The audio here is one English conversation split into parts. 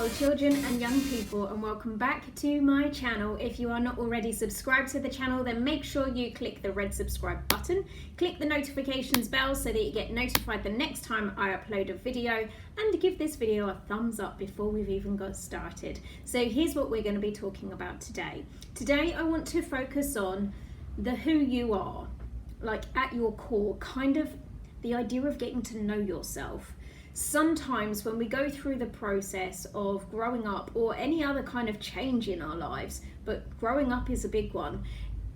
Hello children and young people, and welcome back to my channel. If you are not already subscribed to the channel, then make sure you click the red subscribe button, click the notifications bell so that you get notified the next time I upload a video, and give this video a thumbs up before we've even got started. So here's what we're going to be talking about today. Today I want to focus on the who you are, like at your core, kind of the idea of getting to know yourself. Sometimes when we go through the process of growing up or any other kind of change in our lives, but growing up is a big one,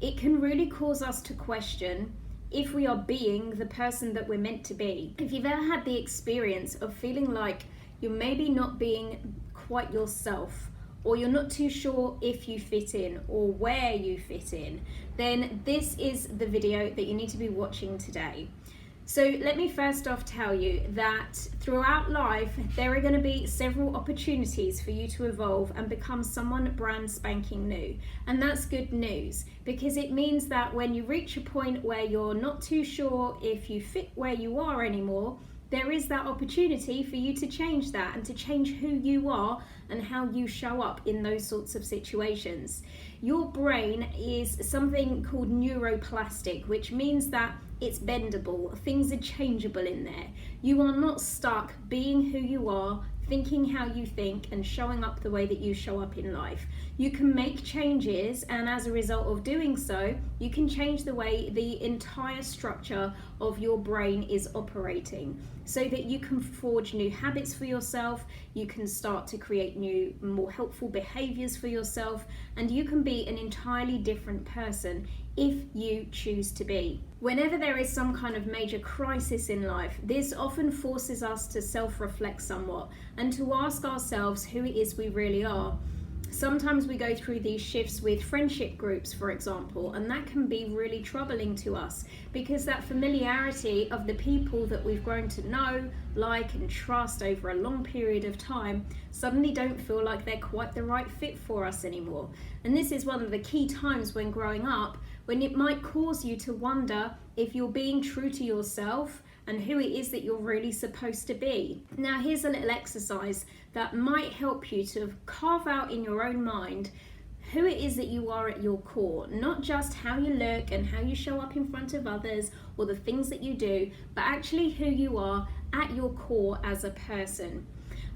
it can really cause us to question if we are being the person that we're meant to be. If you've ever had the experience of feeling like you're maybe not being quite yourself, or you're not too sure if you fit in or where you fit in, then this is the video that you need to be watching today. So let me first off tell you that throughout life there are going to be several opportunities for you to evolve and become someone brand spanking new. And that's good news, because it means that when you reach a point where you're not too sure if you fit where you are anymore, there is that opportunity for you to change that and to change who you are and how you show up in those sorts of situations. Your brain is something called neuroplastic, which means that it's bendable, things are changeable in there. You are not stuck being who you are, thinking how you think, and showing up the way that you show up in life. You can make changes, and as a result of doing so, you can change the way the entire structure of your brain is operating, so that you can forge new habits for yourself, you can start to create new, more helpful behaviors for yourself, and you can be an entirely different person if you choose to be. Whenever there is some kind of major crisis in life, this often forces us to self-reflect somewhat and to ask ourselves who it is we really are. Sometimes we go through these shifts with friendship groups, for example, and that can be really troubling to us, because that familiarity of the people that we've grown to know, like, and trust over a long period of time suddenly don't feel like they're quite the right fit for us anymore. And this is one of the key times when growing up, when it might cause you to wonder if you're being true to yourself and who it is that you're really supposed to be. Now here's a little exercise that might help you to carve out in your own mind who it is that you are at your core, not just how you look and how you show up in front of others or the things that you do, but actually who you are at your core as a person.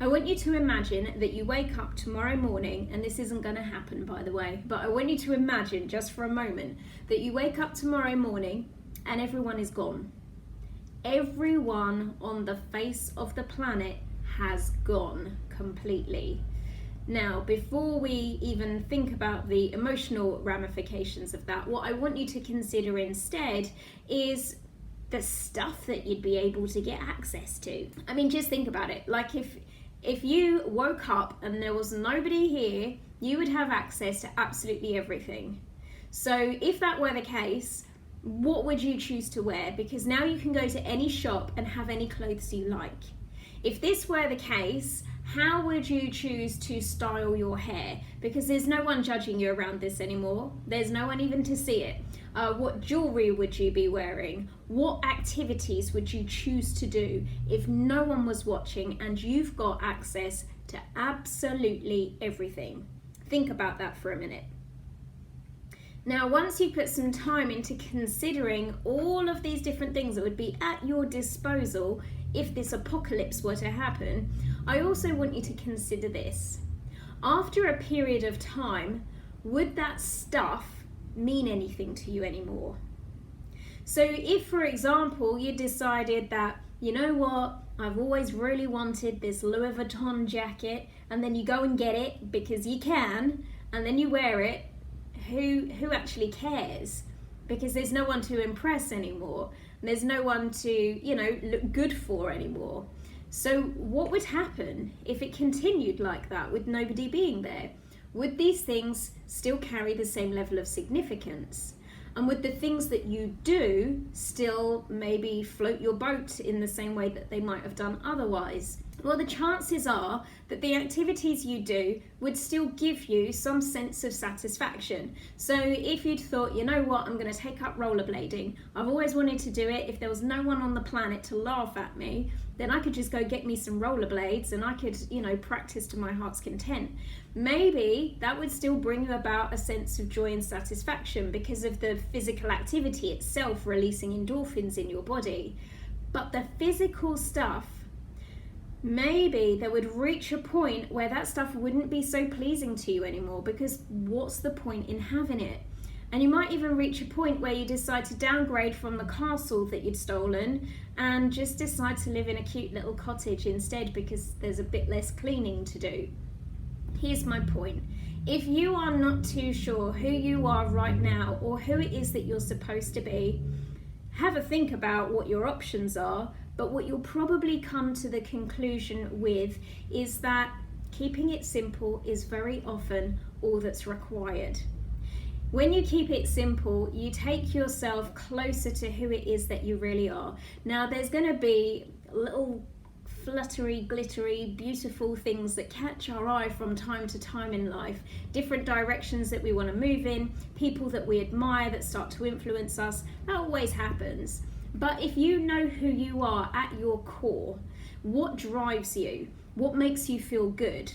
I want you to imagine that you wake up tomorrow morning, and this isn't going to happen by the way, but I want you to imagine just for a moment that you wake up tomorrow morning and everyone is gone. Everyone on the face of the planet has gone completely. Now, before we even think about the emotional ramifications of that, what I want you to consider instead is the stuff that you'd be able to get access to. I mean, just think about it. Like if you woke up and there was nobody here, you would have access to absolutely everything. So if that were the case, what would you choose to wear? Because now you can go to any shop and have any clothes you like. If this were the case, how would you choose to style your hair? Because there's no one judging you around this anymore. There's no one even to see it. What jewelry would you be wearing? What activities would you choose to do if no one was watching and you've got access to absolutely everything? Think about that for a minute. Now, once you put some time into considering all of these different things that would be at your disposal if this apocalypse were to happen, I also want you to consider this. After a period of time, would that stuff mean anything to you anymore? So if, for example, you decided that, you know what, I've always really wanted this Louis Vuitton jacket, and then you go and get it because you can, and then you wear it, who actually cares? Because there's no one to impress anymore. There's no one to, look good for anymore. So what would happen if it continued like that with nobody being there? Would these things still carry the same level of significance? And would the things that you do still maybe float your boat in the same way that they might have done otherwise? well, the chances are that the activities you do would still give you some sense of satisfaction. So if you'd thought, you know what, I'm going to take up rollerblading, I've always wanted to do it, if there was no one on the planet to laugh at me, then I could just go get me some rollerblades and I could, practice to my heart's content. Maybe that would still bring you about a sense of joy and satisfaction because of the physical activity itself releasing endorphins in your body. But the physical stuff, maybe they would reach a point where that stuff wouldn't be so pleasing to you anymore, because what's the point in having it? And you might even reach a point where you decide to downgrade from the castle that you'd stolen and just decide to live in a cute little cottage instead because there's a bit less cleaning to do. Here's my point. If you are not too sure who you are right now or who it is that you're supposed to be, have a think about what your options are. But what you'll probably come to the conclusion with is that keeping it simple is very often all that's required. When you keep it simple, you take yourself closer to who it is that you really are. Now, there's going to be little fluttery, glittery, beautiful things that catch our eye from time to time in life, different directions that we want to move in, people that we admire that start to influence us. That always happens. But if you know who you are at your core, what drives you, what makes you feel good,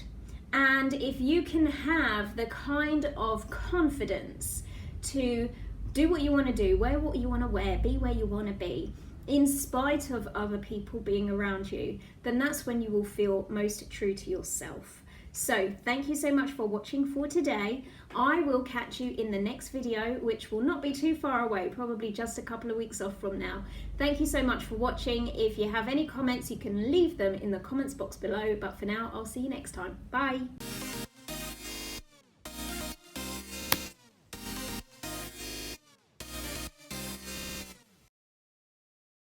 and if you can have the kind of confidence to do what you want to do, wear what you want to wear, be where you want to be, in spite of other people being around you, then that's when you will feel most true to yourself. So thank you so much for watching for today. I will catch you in the next video, which will not be too far away, probably just a couple of weeks off from now. Thank you so much for watching. If you have any comments, you can leave them in the comments box below. But for now, I'll see you next time. Bye.